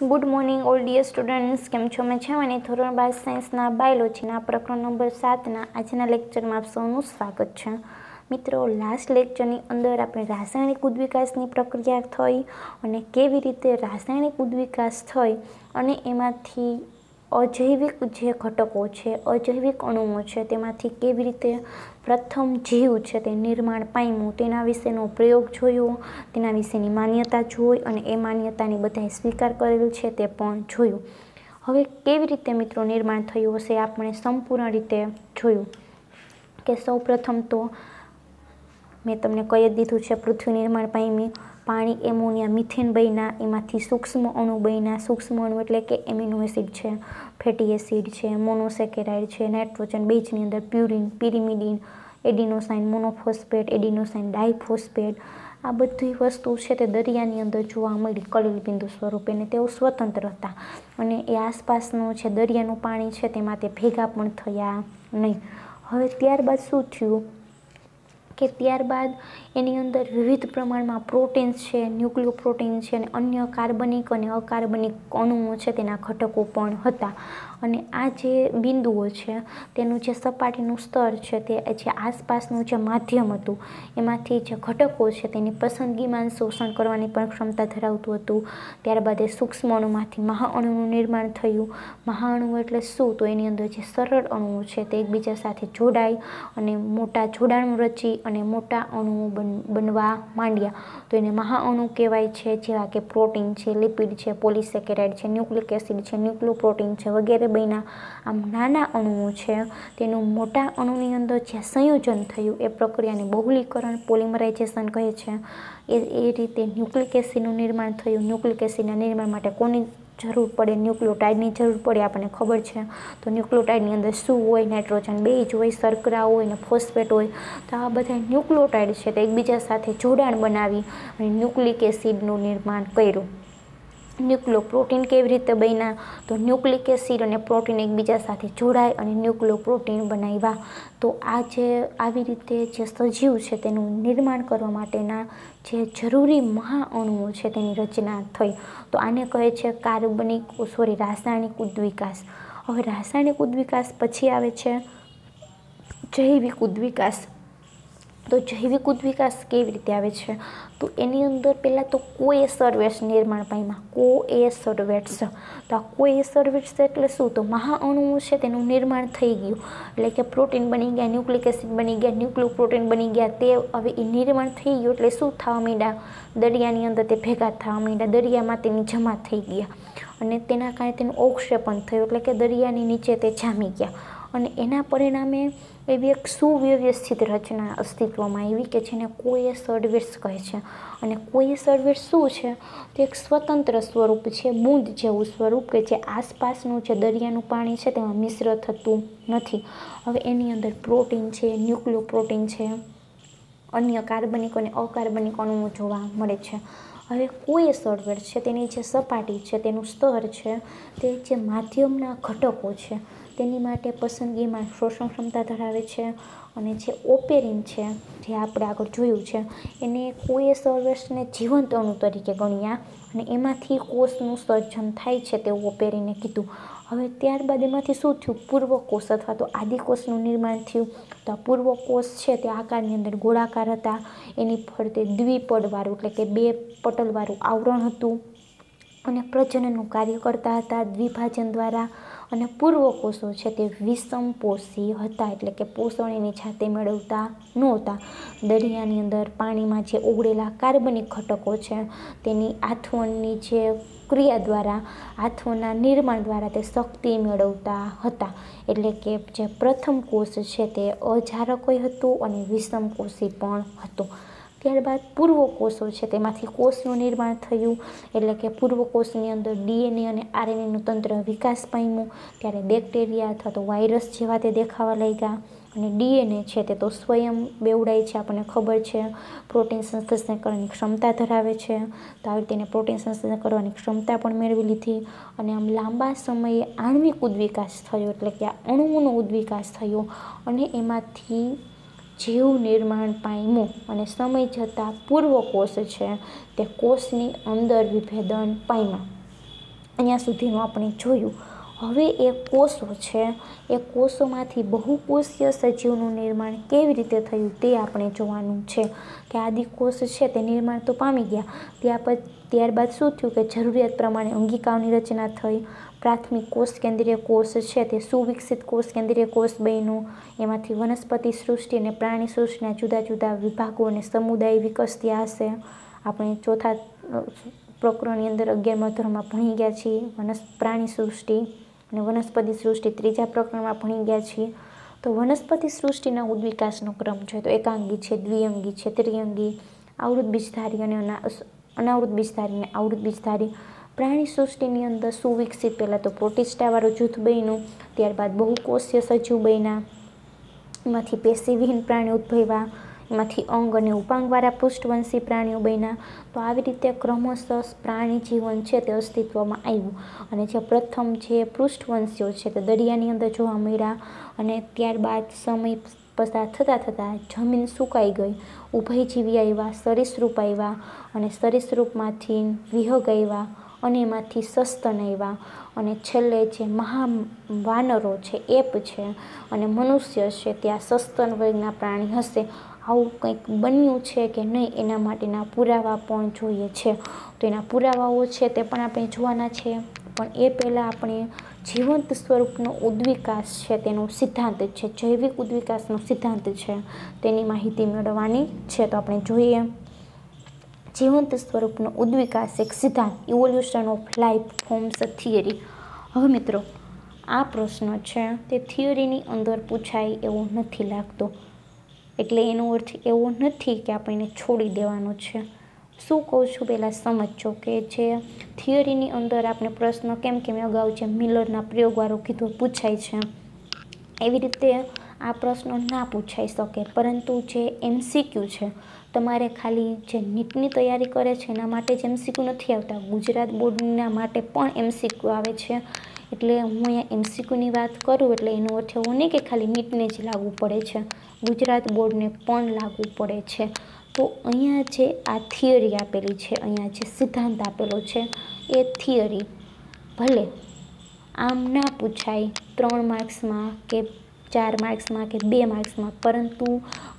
Good morning all dear students. केम छो? मजामां। धोरण 12 साइंसना बायोलॉजीना प्रकरण नंबर 7 आजना लेक्चरमां आप सौનું स्वागत છે। મિત્રો, લાસ્ટ લેક્ચરની અંદર આપણે રાસાયણિક ઉદ્વિકાસની પ્રક્રિયા થઈ અને કેવી રીતે રાસાયણિક ઉદ્વિકાસ થઈ અને એમાંથી અજૈવિક જે ઘટકો છે, અજૈવિક અણુઓ છે, તેમાંથી કેવી રીતે પ્રથમ જીવ છે તે નિર્માણ પામ્યું તેના વિશેનો પ્રયોગ જોયો, તેના વિશેની માન્યતા જોઈ અને એ માન્યતાની બધાએ સ્વીકાર કરેલ છે તે પણ જોયું। હવે કેવી રીતે મિત્રો નિર્માણ થયું હશે આપણે સંપૂર્ણ રીતે જોયું કે સૌ પ્રથમ તો મેં તમને કહી જ દીધું છે, પૃથ્વી નિર્માણ પામી, પાણી, એમોનિયા, મિથેન બન્યા, એમાંથી સૂક્ષ્મ અણુ બન્યા। સૂક્ષ્મ અણુ એટલે કે એમિનો એસિડ છે, ફેટી એસિડ છે, મોનોસેકેરાઇડ છે, નાઇટ્રોજન બેઝની અંદર purine, pyrimidine, adenosine monophosphate, adenosine ડાયફોસ્ફેટ, આ બધી વસ્તુ છે તે દરિયાની અંદર જોવા મળી કલિલ બિંદુ સ્વરૂપે ને તેઓ સ્વતંત્ર હતા અને એ આસપાસનું છે દરિયાનું પાણી છે તેમાં તે ભેગા પણ થયા નહીં। હવે ત્યારબાદ શું થયું કે ત્યારબાદ એની અંદર વિવિધ પ્રમાણમાં પ્રોટીન્સ છે, ન્યુક્લિયો પ્રોટીન છે અને અન્ય કાર્બનિક અને અકાર્બનિક અણુઓ છે તેના ઘટકો પણ હતા અને આ જે બિંદુઓ છે તેનું જે સપાટીનું સ્તર છે તે જે આસપાસનું જે માધ્યમ હતું એમાંથી જે ઘટકો છે તેની પસંદગીમાં શોષણ કરવાની પણ ક્ષમતા ધરાવતું હતું। ત્યારબાદ એ સૂક્ષ્મ અણુમાંથી મહાઅણુનું નિર્માણ થયું। મહાઅણુ એટલે શું? તો એની અંદર જે સરળ અણુઓ છે તે એકબીજા સાથે જોડાઈ અને મોટા જોડાણ રચી અને મોટા અણુઓ બનવા માંડ્યા તો એને મહાઅણુ કહેવાય છે, જેવા કે પ્રોટીન છે, લિપિડ છે, પોલિસેકેરાઇડ છે, ન્યુક્લિક એસિડ છે, ન્યુક્લિયો પ્રોટીન છે વગેરે બન્યા। આમ નાના અણુઓ છે તેનું મોટા અણુની અંદર જે સંયોજન થયું એ પ્રક્રિયાને બહુલીકરણ, પોલિમરાઇઝેશન કહે છે। એ રીતે ન્યુક્લિક એસિડનું નિર્માણ થયું। ન્યુક્લિક એસિડના નિર્માણ માટે કોની જરૂર પડે? ન્યુક્લિયોટાઇડની જરૂર પડે, આપણને ખબર છે। તો ન્યુક્લિયોટાઇડની અંદર શું હોય? નાઇટ્રોજન બેઝ હોય, શર્કરા હોય ને ફોસ્ફેટ હોય। તો આ બધા ન્યુક્લિયોટાઇડ છે તે એકબીજા સાથે જોડાણ બનાવી અને ન્યુક્લિક એસિડનું નિર્માણ કર્યું। ન્યુક્લિયો પ્રોટીન કેવી રીતે બન્યા? તો ન્યુક્લિક એસિડ અને પ્રોટીન એકબીજા સાથે જોડાય અને ન્યુક્લિયો પ્રોટીન બનાવ્યા। તો આ જે આવી રીતે જે સજીવ છે તેનું નિર્માણ કરવા માટેના જે જરૂરી મહાઅણુઓ છે તેની રચના થઈ। તો આને કહે છે રાસાયણિક ઉદ્વિકાસ। હવે રાસાયણિક ઉદ્વિકાસ પછી આવે છે જૈવિક ઉદ્વિકાસ। તો જૈવિક ઉદ્વિકાસ કેવી રીતે આવે છે? તો એની અંદર પહેલાં તો કોએસર્વેટ્સ નિર્માણ પામ્યા। કોએસર્વેટ્સ, તો આ કોએસર્વેટ્સ એટલે શું? તો મહાઅણુઓ છે તેનું નિર્માણ થઈ ગયું એટલે કે પ્રોટીન બની ગયા, ન્યુક્લિક એસિડ બની ગયા, ન્યુક્લિયો પ્રોટીન બની ગયા। તે હવે એ નિર્માણ થઈ ગયું એટલે શું થવા માંડ્યા? દરિયાની અંદર તે ભેગા થવા માંડ્યા, દરિયામાં તેની જમા થઈ ગયા અને તેના કારણે તેનું અવક્ષેપણ થયું એટલે કે દરિયાની નીચે તે જામી ગયા અને એના પરિણામે એવી એક સુવ્યવસ્થિત રચના અસ્તિત્વમાં આવી કે જેને કોએસર્વેટ્સ કહે છે। અને કોએસર્વેટ્સ શું છે? તો એક સ્વતંત્ર સ્વરૂપ છે, બૂંદ જેવું સ્વરૂપ કે જે આસપાસનું જે દરિયાનું પાણી છે તેમાં મિશ્ર થતું નથી। હવે એની અંદર પ્રોટીન છે, ન્યુક્લિયો પ્રોટીન છે, અન્ય કાર્બનિક અને અકાર્બનિક અણુઓ જોવા મળે છે। હવે કોએસર્વેટ્સ છે તેની જે સપાટી છે તેનું સ્તર છે તે જે માધ્યમના ઘટકો છે તેની માટે પસંદગીમાં શોષણ ક્ષમતા ધરાવે છે અને જે ઓપેરિન છે જે આપણે આગળ જોયું છે એને કોએસર્વેટ્સને જીવંત અણુ તરીકે ગણ્યા અને એમાંથી કોષનું સર્જન થાય છે તેવું ઓપેરિને કીધું। હવે ત્યારબાદ એમાંથી શું થયું? પૂર્વકોષ અથવા તો આદિકોષનું નિર્માણ થયું। તો આ પૂર્વકોષ છે તે આકારની અંદર ગોળાકાર હતા, એની ફરતે દ્વિપડવાળું એટલે કે બે પટલવાળું આવરણ હતું અને પ્રજનનનું કાર્ય કરતા હતા દ્વિભાજન દ્વારા। અને પૂર્વકોષો છે તે વિષમપોષી હતા એટલે કે પોષણ એની જાતે મેળવતા નહોતા। દરિયાની અંદર પાણીમાં જે ઓગળેલા કાર્બનિક ઘટકો છે તેની આથવણની જે ક્રિયા દ્વારા, આથવણના નિર્માણ દ્વારા તે શક્તિ મેળવતા હતા એટલે કે જે પ્રથમ કોષ છે તે અજારકોય હતું અને વિષમકોષી પણ હતું। ત્યારબાદ પૂર્વકોષો છે તેમાંથી કોષનું નિર્માણ થયું એટલે કે પૂર્વકોષની અંદર ડીએનએ અને આરએનએનું તંત્ર વિકાસ પામ્યું। ત્યારે બેક્ટેરિયા અથવા તો વાયરસ જેવા તે દેખાવા લાગ્યા અને ડીએનએ છે તે તો સ્વયં બેવડાય છે, આપણને ખબર છે, પ્રોટીન સંશ્લેષણ કરવાની ક્ષમતા ધરાવે છે। તો આવી રીતે પ્રોટીન સંશ્લેષણ કરવાની ક્ષમતા પણ મેળવી લીધી અને આમ લાંબા સમયે આણ્વિક ઉદ્વિકાસ થયો એટલે કે આ અણુઓનો ઉદ્વિકાસ થયો અને એમાંથી જીવ નિર્માણ પામ્યું અને સમય જતાં પૂર્વકોષ છે તે કોષની અંદર વિભેદન પામ્યા। અહીંયા સુધીનું આપણે જોયું। હવે એ કોષો છે, એ કોષોમાંથી બહુકોષીય સજીવનું નિર્માણ કેવી રીતે થયું તે આપણે જોવાનું છે કે આદિકોષ છે તે નિર્માણ તો પામી ગયા, ત્યારબાદ શું થયું કે જરૂરિયાત પ્રમાણે અંગિકાઓની રચના થઈ। પ્રાથમિક કોષ કેન્દ્રીય કોષ છે તે સુવિકસિત કોષ કેન્દ્રીય કોષ બન્યું। એમાંથી વનસ્પતિ સૃષ્ટિ અને પ્રાણી સૃષ્ટિના જુદા જુદા વિભાગો અને સમુદાય વિકસ્યા હશે। આપણે ચોથા પ્રકરણની અંદર 11મા ધોરણમાં ભણી ગયા છીએ પ્રાણી સૃષ્ટિ અને વનસ્પતિ સૃષ્ટિ। ત્રીજા પ્રકરણમાં ભણી ગયા છીએ। તો વનસ્પતિ સૃષ્ટિના ઉદ્વિકાસનો ક્રમ છે તો એકાંગી છે, દ્વિઅંગી છે, ત્રિઅંગી, આવૃત બીજધારી અને અનાવૃત બીજધારી અને આવૃત બીજધારી। પ્રાણી સૃષ્ટિની અંદર સુવિકસિત પહેલાં તો પ્રોટિસ્ટાવાળું જૂથ બન્યું, ત્યારબાદ બહુકોષીય સજીવ બન્યા, એમાંથી પેશીવિહીન પ્રાણી ઉદ્ભવ્યા, એમાંથી અંગ અને ઉપાંગવાળા પૃષ્ઠવંશી પ્રાણીઓ બન્યા। તો આવી રીતે ક્રમશઃ પ્રાણી જીવન છે તે અસ્તિત્વમાં આવ્યું અને જે પ્રથમ જે પૃષ્ઠવંશીઓ છે તે દરિયાની અંદર જોવા મળ્યા અને ત્યારબાદ સમય પસાર થતાં જમીન સુકાઈ ગઈ, ઉભયજીવી આવ્યા, સરીસૃપ આવ્યા અને સરીસૃપમાંથી વિહગ આવ્યા અને એમાંથી સસ્તન આવ્યા અને છેલ્લે જે મહાવાનરો છે એપ છે અને મનુષ્ય છે ત્યાં સસ્તન વર્ગના પ્રાણી હશે। આવું કંઈક બન્યું છે કે નહીં એના માટેના પુરાવા પણ જોઈએ છે। તો એના પુરાવાઓ છે તે પણ આપણે જોવાના છે, પણ એ પહેલાં આપણે જીવંત સ્વરૂપનો ઉદ્વિકાસ છે તેનો સિદ્ધાંત છે, જૈવિક ઉદ્વિકાસનો સિદ્ધાંત છે તેની માહિતી મેળવવાની છે। તો આપણે જોઈએ જીવંત સ્વરૂપનો ઉદ્વિકાસ એક સિદ્ધાંત, evolution of life forms a theory. હવે મિત્રો આ પ્રશ્ન છે તે થિયરીની અંદર પૂછાય એવો નથી લાગતો, એટલે એનો અર્થ એવો નથી કે આપણે એને છોડી દેવાનો છે। શું કહું છું પહેલાં સમજજો કે જે થિયરીની અંદર આપણે પ્રશ્ન કેમ કે મેં અગાઉ જે મિલરના પ્રયોગવાળો કીધો પૂછાય છે એવી રીતે આ પ્રશ્નો ના પૂછાઈ શકે, પરંતુ જે MCQ છે તમારે ખાલી જે નીટની તૈયારી કરે છે એના માટે જ MCQ નથી આવતા, ગુજરાત બોર્ડના માટે પણ MCQ આવે છે। એટલે હું અહીંયા MCQની વાત કરું એટલે એનો અર્થ એવો નહીં કે ખાલી નીટને જ લાગુ પડે છે, ગુજરાત બોર્ડને પણ લાગુ પડે છે। તો અહીંયા જે આ થિયરી આપેલી છે, અહીંયા જે સિદ્ધાંત આપેલો છે એ થિયરી ભલે આમ ના પૂછાય 3 માર્ક્સમાં કે 4 માર્ક્સમાં કે 2 માર્ક્સમાં, પરંતુ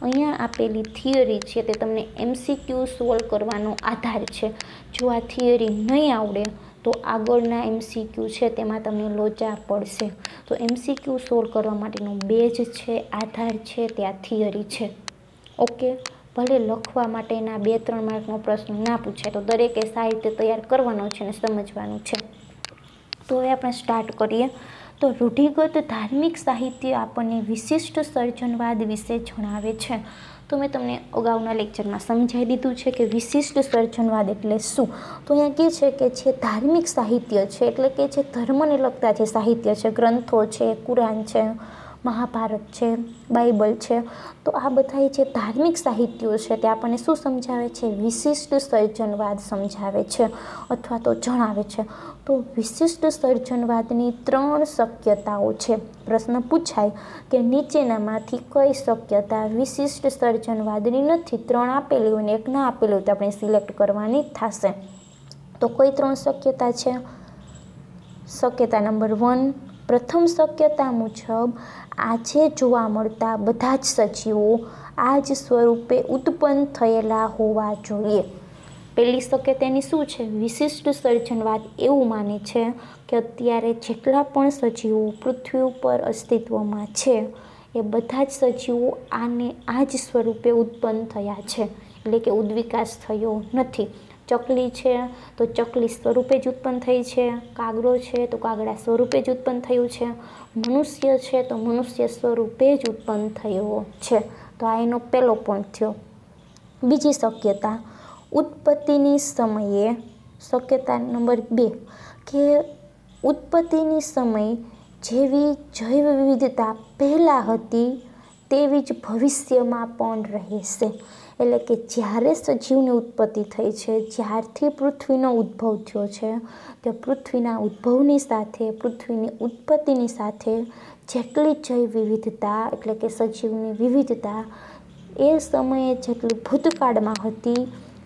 અહીંયા આપેલી થિયરી છે તે તમને MCQ સોલ્વ કરવાનો આધાર છે। જો આ થિયરી નહીં આવડે તો આગળના MCQ છે તેમાં તમને લોચા પડશે। તો MCQ સોલ્વ કરવા માટેનો બેઝ છે, આધાર છે તે આ થિયરી છે। ઓકે, ભલે લખવા માટેના 2-3 માર્કનો પ્રશ્ન ના પૂછાય તો દરેકે સાહિત્ય તૈયાર કરવાનો છે અને સમજવાનું છે। તો હવે આપણે સ્ટાર્ટ કરીએ। તો રૂઢિગત ધાર્મિક સાહિત્ય આપણને વિશિષ્ટ સર્જનવાદ વિશે જણાવે છે। તો મેં તમને અગાઉના લેક્ચરમાં સમજાવી દીધું છે કે વિશિષ્ટ સર્જનવાદ એટલે શું। તો અહીંયા કહે છે કે જે ધાર્મિક સાહિત્ય છે એટલે કે જે ધર્મને લગતા જે સાહિત્ય છે, ગ્રંથો છે, કુરાન છે, મહાભારત છે, બાઇબલ છે, તો આ બધા જે ધાર્મિક સાહિત્યો છે તે આપણને શું સમજાવે છે? વિશિષ્ટ સર્જનવાદ સમજાવે છે અથવા તો જણાવે છે। તો વિશિષ્ટ સર્જનવાદની 3 શક્યતાઓ છે। પ્રશ્ન પૂછાય કે નીચેનામાંથી કઈ શક્યતા વિશિષ્ટ સર્જનવાદની નથી? 3 આપેલી હોય ને 1 ના આપેલી હોય તો આપણે સિલેક્ટ કરવાની થશે। તો કઈ 3 શક્યતા છે? શક્યતા નંબર 1, પ્રથમ શક્યતા મુજબ આજે જોવા મળતા બધા જ સજીવો આ જ સ્વરૂપે ઉત્પન્ન થયેલા હોવા જોઈએ। પહેલી શક્યતાની શું છે? વિશિષ્ટ સર્જનવાદ એવું માને છે કે અત્યારે જેટલા પણ સજીવો પૃથ્વી ઉપર અસ્તિત્વમાં છે એ બધા જ સજીવો આ જ સ્વરૂપે ઉત્પન્ન થયા છે, એટલે કે ઉદ્વિકાસ થયો નથી। ચકલી છે તો ચકલી સ્વરૂપે જ ઉત્પન્ન થઈ છે, કાગડો છે તો કાગડા સ્વરૂપે જ ઉત્પન્ન થયું છે, મનુષ્ય છે તો મનુષ્ય સ્વરૂપે જ ઉત્પન્ન થયો છે। તો આ એનો પહેલો પોઈન્ટ થયો। બીજી શક્યતા, ઉત્પત્તિની સમયે, શક્યતા નંબર 2 કે ઉત્પત્તિની સમય જેવી જૈવ વિવિધતા પહેલાં હતી તેવી જ ભવિષ્યમાં પણ રહેશે। એટલે કે જ્યારે સજીવની ઉત્પત્તિ થઈ છે, જ્યારથી પૃથ્વીનો ઉદ્ભવ થયો છે તે પૃથ્વીના ઉદ્ભવની સાથે, પૃથ્વીની ઉત્પત્તિની સાથે જેટલી જૈવ વિવિધતા એટલે કે સજીવની વિવિધતા એ સમયે જેટલી ભૂતકાળમાં હતી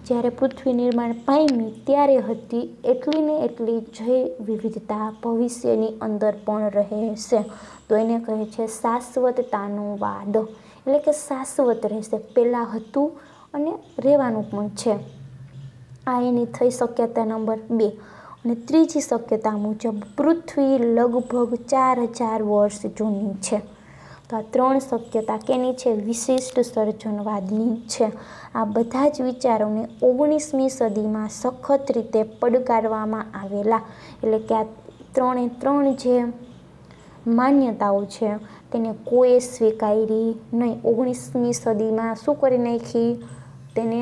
જ્યારે પૃથ્વી નિર્માણ પામી ત્યારે હતી એટલી ને એટલી જૈવ વિવિધતા ભવિષ્યની અંદર પણ રહેશે. તો એને કહે છે શાશ્વતતાનો વાદ, એટલે કે શાશ્વત રહેશે, પહેલાં હતું અને રહેવાનું પણ છે. આ એની થઈ શક્યતા નંબર 2. અને ત્રીજી શક્યતા મુજબ પૃથ્વી લગભગ 4000 વર્ષ જૂની છે. તો આ 3 શક્યતા કેની છે? વિશિષ્ટ સર્જનવાદની છે. આ બધા જ વિચારોને 19મી સદીમાં સખત રીતે પડકારવામાં આવેલા, એટલે કે આ 3 જે માન્યતાઓ છે તેને કોઈએ સ્વીકારી નહીં. 19મી સદીમાં શું કરી નાખી? તેને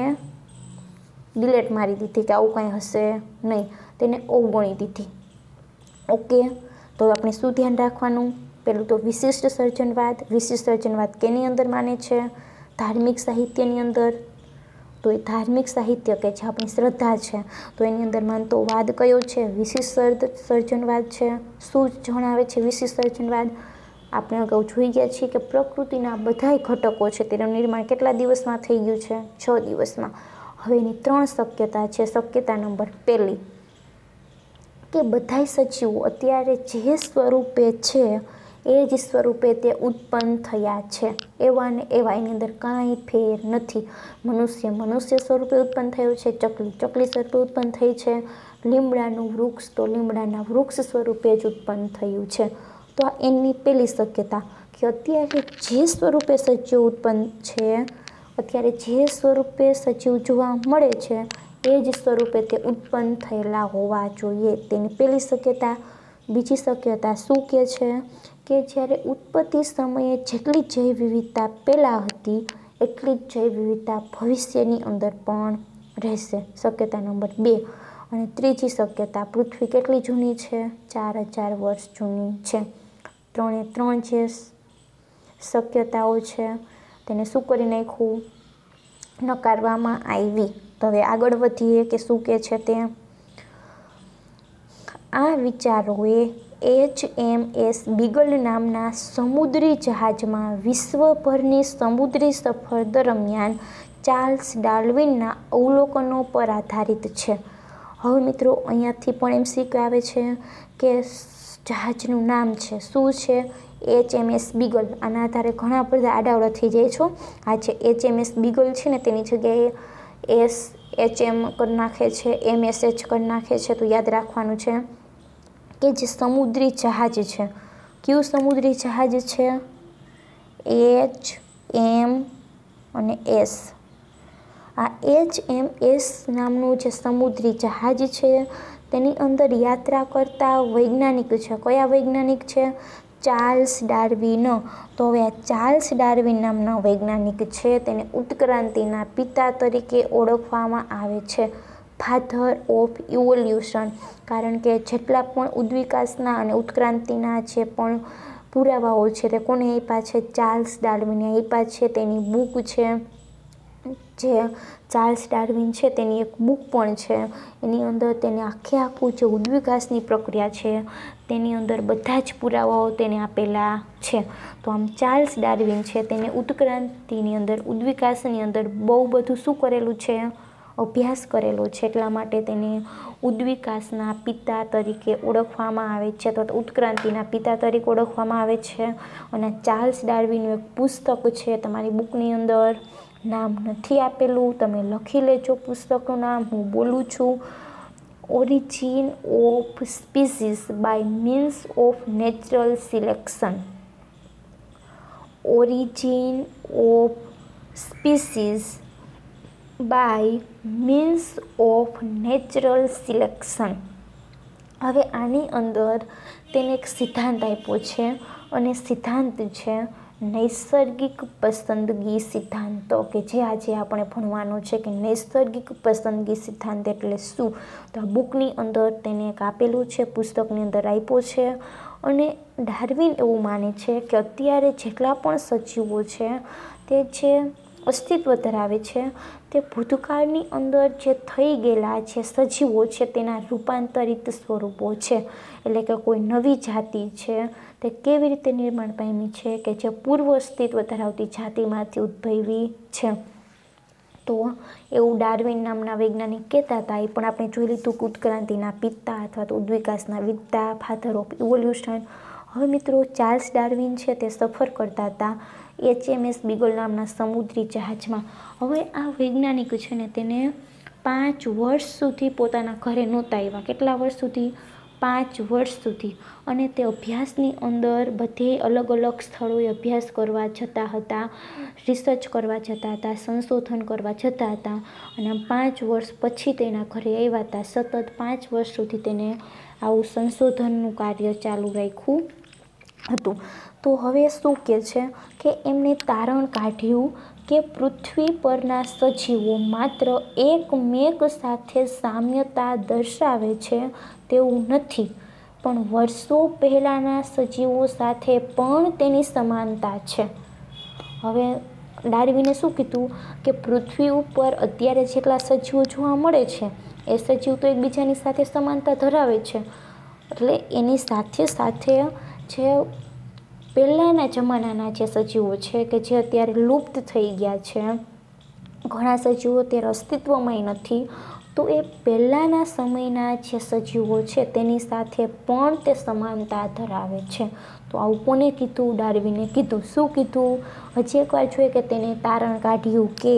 ડિલેટ મારી દીધી કે આવું કાંઈ હશે નહીં, તેને અવગણી દીધી. ઓકે, તો આપણે શું ધ્યાન રાખવાનું? પહેલું તો વિશિષ્ટ સર્જનવાદ. વિશિષ્ટ સર્જનવાદ કેની અંદર માને છે? ધાર્મિક સાહિત્યની અંદર. તો એ ધાર્મિક સાહિત્ય કે જે આપણી શ્રદ્ધા છે તો એની અંદર માનતો વાદ કયો છે? વિશિષ્ટ સર્જનવાદ છે. શું જણાવે છે વિશિષ્ટ સર્જનવાદ? આપણે અગાઉ જોઈ ગયા છીએ કે પ્રકૃતિના બધાય ઘટકો છે તેનું નિર્માણ કેટલા દિવસમાં થઈ ગયું છે? 6 દિવસમાં. હવે એની 3 શક્યતા છે. શક્યતા નંબર 1 કે બધાય સજીવો અત્યારે જે સ્વરૂપે છે એ જ સ્વરૂપે તે ઉત્પન્ન થયા છે, એવા ને એવા, એની અંદર કાંઈ ફેર નથી. મનુષ્ય સ્વરૂપે ઉત્પન્ન થયો છે, ચકલી સ્વરૂપે ઉત્પન્ન થઈ છે, લીમડાનું વૃક્ષ તો લીમડાના વૃક્ષ સ્વરૂપે જ ઉત્પન્ન થયું છે. તો આ એની પહેલી શક્યતા કે અત્યારે જે સ્વરૂપે સજીવ ઉત્પન્ન છે, અત્યારે જે સ્વરૂપે સજીવ જોવા મળે છે એ જ સ્વરૂપે તે ઉત્પન્ન થયેલા હોવા જોઈએ, તેની પહેલી શક્યતા. બીજી શક્યતા શું કહે છે કે જ્યારે ઉત્પત્તિ સમયે જેટલી જૈવ વિવિધતા પહેલાં હતી એટલી જ જૈવ વિવિધતા ભવિષ્યની અંદર પણ રહેશે. શક્યતા નંબર 2. અને ત્રીજી શક્યતા પૃથ્વી કેટલી જૂની છે? 4000 વર્ષ જૂની છે. 3 જે શક્યતાઓ છે તેને શું કરી નાખ્યું? નકારવામાં આવી. તો હવે આગળ વધીએ કે શું કહે છે તે. આ વિચારોએ HMS બીગલ નામના સમુદ્રી જહાજમાં વિશ્વભરની સમુદ્રી સફર દરમિયાન ચાર્લ્સ ડાર્વિનના અવલોકનો પર આધારિત છે. હવે મિત્રો અહીંયાથી પણ MCQ આવે છે કે જહાજનું નામ છે શું છે? HMS beagle. આના આધારે ઘણા બધા આડાવડા થઈ જાય છો. આ જે HMS બીગલ છે ને તેની જગ્યાએ HM કરી નાખે છે, MSH કરી નાખે છે. તો યાદ રાખવાનું છે કે જે સમુદ્રી જહાજ છે, કયું સમુદ્રી જહાજ છે? HM અને S. આ HMS નામનું જે સમુદ્રી જહાજ છે તેની અંદર યાત્રા કરતા વૈજ્ઞાનિક છે. કયા વૈજ્ઞાનિક છે? Charles Darwin. તો હવે આ ચાર્લ્સ ડાર્વિન નામના વૈજ્ઞાનિક છે તેને ઉત્ક્રાંતિના પિતા તરીકે ઓળખવામાં આવે છે, ફાધર ઓફ ઇવોલ્યુશન. કારણ કે જેટલા પણ ઉદ્વિકાસના અને ઉત્ક્રાંતિના જે પણ પુરાવાઓ છે તે કોને આપ્યા છે? ચાર્લ્સ ડાર્વિને આપ્યા છે. તેની બુક છે, જે ચાર્લ્સ ડાર્વિન છે તેની એક બુક પણ છે. એની અંદર તેને આખું જે ઉદ્વિકાસની પ્રક્રિયા છે તેની અંદર બધા જ પુરાવાઓ તેને આપેલા છે. તો આમ ચાર્લ્સ ડાર્વિન છે તેને ઉત્ક્રાંતિની અંદર, ઉદ્વિકાસની અંદર બહુ બધું શું કરેલું છે? અભ્યાસ કરેલો છે. એટલા માટે તેને ઉદ્વિકાસના પિતા તરીકે ઓળખવામાં આવે છે, તો ઉત્ક્રાંતિના પિતા તરીકે ઓળખવામાં આવે છે. અને ચાર્લ્સ ડાર્વિનનું એક પુસ્તક છે, તમારી બુકની અંદર નામ નથી આપેલું, તમે લખી લેજો પુસ્તકનું નામ. હું બોલું છું, origin of species by means of natural selection. Origin of species by means of natural selection. હવે આની અંદર તેને એક સિદ્ધાંત આપ્યો છે અને સિદ્ધાંત છે નૈસર્ગિક પસંદગી સિદ્ધાંત, કે જે આજે આપણે ભણવાનું છે કે નૈસર્ગિક પસંદગી સિદ્ધાંત એટલે શું. તો આ બુકની અંદર તેને એક આપેલું છે, પુસ્તકની અંદર આપ્યો છે. અને ડાર્વિન એવું માને છે કે અત્યારે જેટલા પણ સજીવો છે તે જે અસ્તિત્વ ધરાવે છે તે ભૂતકાળની અંદર જે થઈ ગયેલા જે સજીવો છે તેના રૂપાંતરિત સ્વરૂપો છે. એટલે કે કોઈ નવી જાતિ છે તે કેવી રીતે નિર્માણ પામી છે કે જે પૂર્વ અસ્તિત્વ ધરાવતી જાતિમાંથી ઉદ્ભવી છે. તો એવું ડાર્વિન નામના વૈજ્ઞાનિક કહેતા હતા. એ પણ આપણે જોઈ લીધું કે ઉત્ક્રાંતિના પિતા અથવા તો ઉદ્વિકાસના વિતા, ફાધર ઓફ ઇવોલ્યુશન. હવે મિત્રો ચાર્લ્સ ડાર્વિન છે તે સફર કરતા હતા HMS બીગલ નામના સમુદ્રી જહાજમાં. હવે આ વૈજ્ઞાનિક છે ને તેને 5 વર્ષ સુધી પોતાના ઘરે નહોતા આવ્યા. કેટલા વર્ષ સુધી? 5 વર્ષ સુધી. અને તે અભ્યાસની અંદર બધે અલગ અલગ સ્થળોએ અભ્યાસ કરવા જતા હતા, રિસર્ચ કરવા જતા હતા, સંશોધન કરવા જતા હતા. અને 5 વર્ષ પછી તેના ઘરે આવ્યા હતા. સતત 5 વર્ષ સુધી તેને આવું સંશોધનનું કાર્ય ચાલુ રાખ્યું હતું. તો હવે શું કહે છે કે એમને તારણ કાઢ્યું કે પૃથ્વી પરના સજીવો માત્ર એકમેક સાથે સામ્યતા દર્શાવે છે તેવું નથી, પણ વર્ષો પહેલાંના સજીવો સાથે પણ તેની સમાનતા છે. હવે ડાર્વિને શું કીધું કે પૃથ્વી ઉપર અત્યારે જેટલા સજીવો જોવા મળે છે એ સજીવ તો એકબીજાની સાથે સમાનતા ધરાવે છે. એટલે એની સાથે સાથે જે પહેલાંના જમાનાના જે સજીવો છે કે જે અત્યારે લુપ્ત થઈ ગયા છે, ઘણા સજીવો અત્યારે અસ્તિત્વમાં નથી, તો એ પહેલાંના સમયના જે સજીવો છે તેની સાથે પણ તે સમાનતા ધરાવે છે. તો આવું કોને કીધું? ડાર્વિને કીધું. શું કીધું? હજી એકવાર જોઈએ કે તેને તારણ કાઢ્યું કે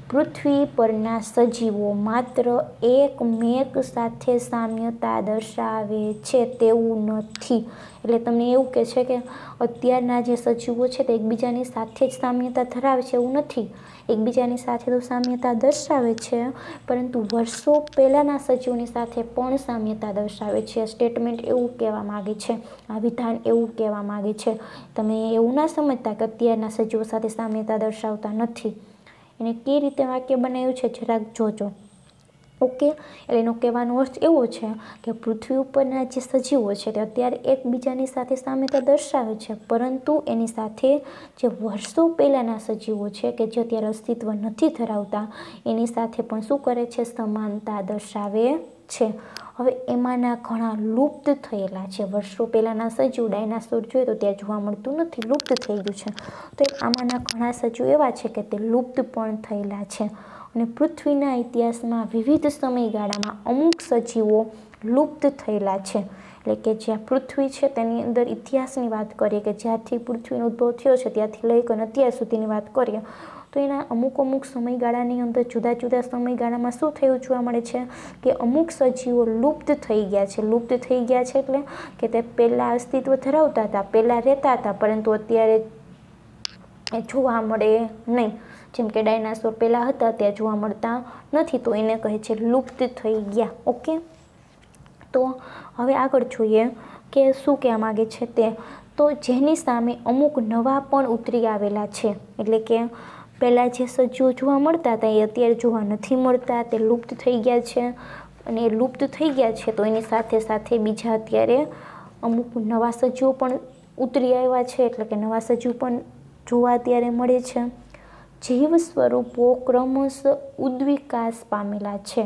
પૃથ્વી પરના સજીવો માત્ર એકમેક સાથે સામ્યતા દર્શાવે છે તેવું નથી. એટલે તમને એવું કહે છે કે અત્યારના જે સજીવો છે તે એકબીજાની સાથે જ સામ્યતા ધરાવે છે એવું નથી. એકબીજાની સાથે તો સામ્યતા દર્શાવે છે, પરંતુ વર્ષો પહેલાંના સજીવોની સાથે પણ સામ્યતા દર્શાવે છે. સ્ટેટમેન્ટ એવું કહેવા માગે છે, આ વિધાન એવું કહેવા માગે છે. તમે એવું ના સમજતા કે અત્યારના સજીવો સાથે સામ્યતા દર્શાવતા નથી. એને કઈ રીતે વાક્ય બનાવ્યું છે જરાક જોજો. ઓકે, એટલે એનો કહેવાનો અર્થ એવો છે કે પૃથ્વી ઉપરના જે સજીવો છે તે અત્યારે એકબીજાની સાથે સામ્યતા દર્શાવે છે, પરંતુ એની સાથે જે વર્ષો પહેલાંના સજીવો છે કે જે અત્યારે અસ્તિત્વ નથી ધરાવતા એની સાથે પણ શું કરે છે? સમાનતા દર્શાવે છે. હવે એમાંના ઘણા લુપ્ત થયેલા છે. વર્ષો પહેલાંના સજીવ ડાયનાસોર જોઈએ તો ત્યાં જોવા મળતું નથી, લુપ્ત થઈ ગયું છે. તો આમાંના ઘણા સજીવ એવા છે કે તે લુપ્ત પણ થયેલા છે. અને પૃથ્વીના ઇતિહાસમાં વિવિધ સમયગાળામાં અમુક સજીવો લુપ્ત થયેલા છે. એટલે કે જ્યાં પૃથ્વી છે તેની અંદર ઇતિહાસની વાત કરીએ કે જ્યારથી પૃથ્વીનો ઉદ્ભવ થયો છે ત્યાંથી લઈ અને અત્યાર સુધીની વાત કરીએ તો એના અમુક સમયગાળાની અંદર જુદા જુદા સમયગાળામાં શું થયું જોવા મળે છે કે અમુક સજીવો લુપ્ત થઈ ગયા છે. લુપ્ત થઈ ગયા છે એટલે કે તે પહેલાં અસ્તિત્વ ધરાવતા હતા, પહેલાં રહેતા હતા, પરંતુ અત્યારે એ જોવા મળે નહીં. જેમ કે ડાયનાસોર પહેલાં હતા ત્યાં જોવા મળતા નથી, તો એને કહે છે લુપ્ત થઈ ગયા. ઓકે, તો હવે આગળ જોઈએ કે શું કહેવા માગે છે તે. તો જેની સામે અમુક નવા પણ ઉતરી આવેલા છે. એટલે કે પહેલાં જે સજીવો જોવા મળતા હતા એ અત્યારે જોવા નથી મળતા, તે લુપ્ત થઈ ગયા છે. અને એ લુપ્ત થઈ ગયા છે તો એની સાથે સાથે બીજા અત્યારે અમુક નવા સજીવો પણ ઉતરી આવ્યા છે. એટલે કે નવા સજીવ પણ જોવા અત્યારે મળે છે. જીવ સ્વરૂપો ક્રમશઃ ઉદ્વિકાસ પામેલા છે.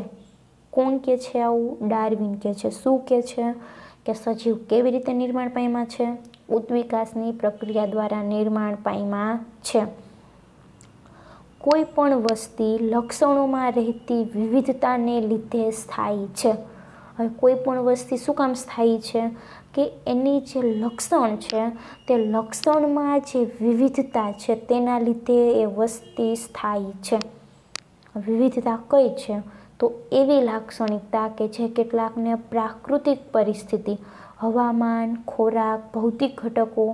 કોણ કહે છે આવું? ડાર્વિન કહે છે. શું કહે છે કે સજીવ કેવી રીતે નિર્માણ પામ્યા છે? ઉદ્વિકાસની પ્રક્રિયા દ્વારા નિર્માણ પામ્યા છે. કોઈ પણ વસ્તી લક્ષણોમાં રહેતી વિવિધતાને લીધે સ્થાયી છે. હવે કોઈ પણ વસ્તી શું કામ સ્થાયી છે? કે એની જે લક્ષણ છે તે લક્ષણમાં જે વિવિધતા છે તેના લીધે એ વસ્તી સ્થાયી છે. વિવિધતા કઈ છે? તો એવી લાક્ષણિકતા કે જે કેટલાકને પ્રાકૃતિક પરિસ્થિતિ, હવામાન, ખોરાક, ભૌતિક ઘટકો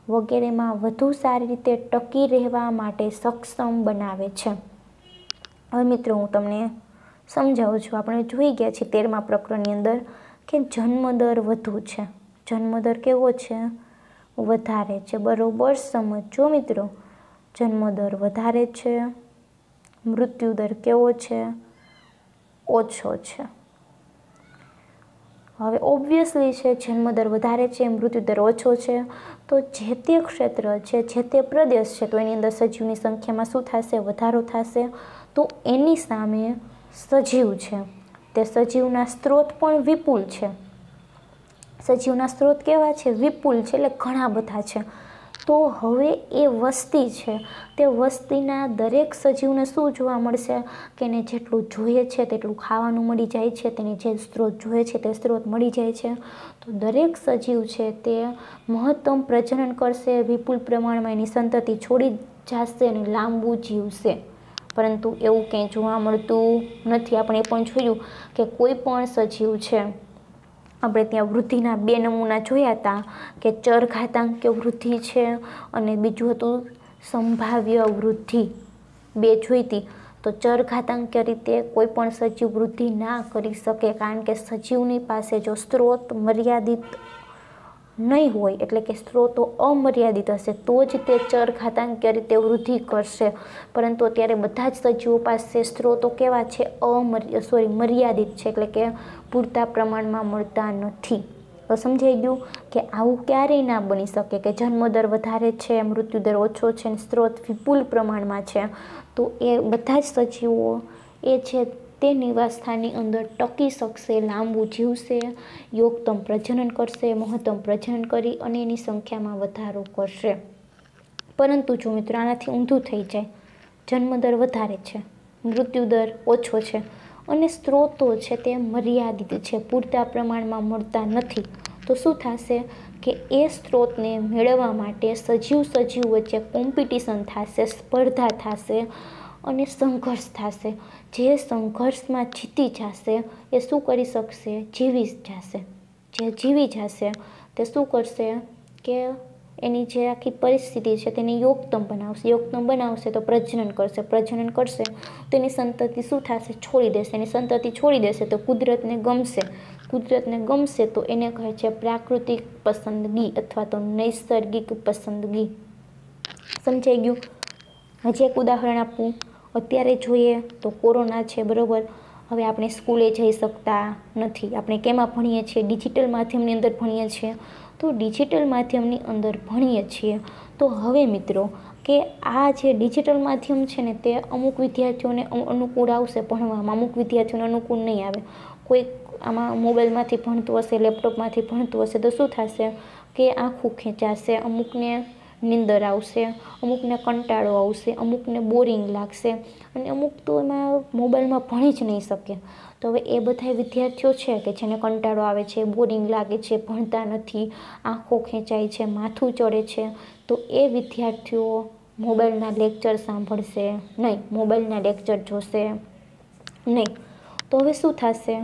વગેરેમાં વધુ સારી રીતે ટકી રહેવા માટે સક્ષમ બનાવે છે. હવે મિત્રો હું તમને સમજાવું છું. આપણે જોઈ ગયા છીએ 13મા પ્રકરણની અંદર કે જન્મદર વધુ છે. જન્મદર કેવો છે? વધારે છે. બરોબર સમજો મિત્રો. જન્મદર વધારે છે, મૃત્યુદર કેવો છે? ઓછો છે. હવે ઓબ્વિયસલી છે જન્મદર વધારે છે, મૃત્યુદર ઓછો છે, તો જે તે ક્ષેત્ર છે, જે તે પ્રદેશ છે તો એની અંદર સજીવની સંખ્યામાં શું થશે? વધારો થશે. તો એની સામે સજીવ છે તે સજીવના સ્ત્રોત પણ વિપુલ છે. સજીવના સ્ત્રોત કેવા છે? વિપુલ છે, એટલે ઘણા બધા છે. તો હવે એ વસ્તી છે તે વસ્તીના દરેક સજીવને શું જોવા મળશે કે એને જેટલું જોઈએ છે તેટલું ખાવાનું મળી જાય છે, તેને જે સ્ત્રોત જોઈએ છે તે સ્ત્રોત મળી જાય છે. તો દરેક સજીવ છે તે મહત્તમ પ્રજનન કરશે, વિપુલ પ્રમાણમાં એની સંતતિ છોડી જશે અને લાંબુ જીવશે. પરંતુ એવું કંઈ જોવા મળતું નથી. આપણે એ પણ જોયું કે કોઈ પણ સજીવ છે, આપણે ત્યાં વૃદ્ધિના 2 નમૂના જોયા હતા કે ચરઘાતાંકીય વૃદ્ધિ છે અને બીજું હતું સંભાવ્ય વૃદ્ધિ. 2 જોઈ હતી. તો ચરઘાતાંકીય રીતે કોઈ પણ સજીવ વૃદ્ધિ ના કરી શકે, કારણ કે સજીવની પાસે જો સ્ત્રોત મર્યાદિત નહીં હોય, એટલે કે સ્ત્રોતો અમર્યાદિત હશે તો જ તે ચરઘાતાંકીય રીતે વૃદ્ધિ કરશે. પરંતુ અત્યારે બધા જ સજીવો પાસે સ્ત્રોતો કેવા છે? મર્યાદિત છે, એટલે કે પૂરતા પ્રમાણમાં મળતા નથી. તો સમજાઈ ગયું કે આવું ક્યારેય ના બની શકે કે જન્મદર વધારે છે, મૃત્યુદર ઓછો છે અને સ્ત્રોત વિપુલ પ્રમાણમાં છે. તો એ બધા જ સજીવો એ છે તે નિવાસ સ્થાનની અંદર ટકી શકશે, લાંબુ જીવશે, યોગતમ પ્રજનન કરશે, મહત્તમ પ્રજનન કરી અને એની સંખ્યામાં વધારો કરશે. પરંતુ જો મિત્રો આનાથી ઊંધું થઈ જાય, જન્મદર વધારે છે, મૃત્યુદર ઓછો છે અને સ્ત્રોતો છે તે મર્યાદિત છે, પૂરતા પ્રમાણમાં મળતા નથી, તો શું થશે કે એ સ્ત્રોતને મેળવવા માટે સજીવ વચ્ચે કોમ્પિટિશન થશે, સ્પર્ધા થશે અને સંઘર્ષ થશે. જે સંઘર્ષમાં જીતી જશે એ શું કરી શકશે? જીવી જશે. જે જીવી જશે તે શું કરશે કે એની જે આખી પરિસ્થિતિ છે તેને યોગતમ બનાવશે તો પ્રજનન કરશે તો એની સંતતિ શું થશે? છોડી દેશે. એની સંતતિ છોડી દેશે તો કુદરતને ગમશે તો એને કહે છે પ્રાકૃતિક પસંદગી અથવા તો નૈસર્ગિક પસંદગી. સમજાઈ ગયું? હજી એક ઉદાહરણ આપું. અત્યારે જોઈએ તો કોરોના છે, બરાબર. હવે આપણે સ્કૂલે જઈ શકતા નથી. આપણે કેમાં ભણીએ છીએ? ડિજિટલ માધ્યમની અંદર ભણીએ છીએ. તો ડિજિટલ માધ્યમની અંદર ભણીએ છીએ તો હવે મિત્રો કે આ જે ડિજિટલ માધ્યમ છે ને તે અમુક વિદ્યાર્થીઓને અનુકૂળ આવશે ભણવામાં, અમુક વિદ્યાર્થીઓને અનુકૂળ નહીં આવે. કોઈ આમાં મોબાઈલમાંથી ભણતું હશે, લેપટોપમાંથી ભણતું હશે તો શું થશે કે આંખું ખેંચાશે, અમુકને નીંદર આવશે, અમુકને કંટાળો આવશે, અમુકને બોરિંગ લાગશે અને અમુક તો એમાં મોબાઈલમાં ભણી જ નહીં શકે. તો હવે એ બધા વિદ્યાર્થીઓ છે કે જેને કંટાળો આવે છે, બોરિંગ લાગે છે, ભણતા નથી, આંખો ખેંચાય છે, માથું ચડે છે, તો એ વિદ્યાર્થીઓ મોબાઈલના લેક્ચર સાંભળશે નહીં, મોબાઈલના લેક્ચર જોશે નહીં. તો હવે શું થશે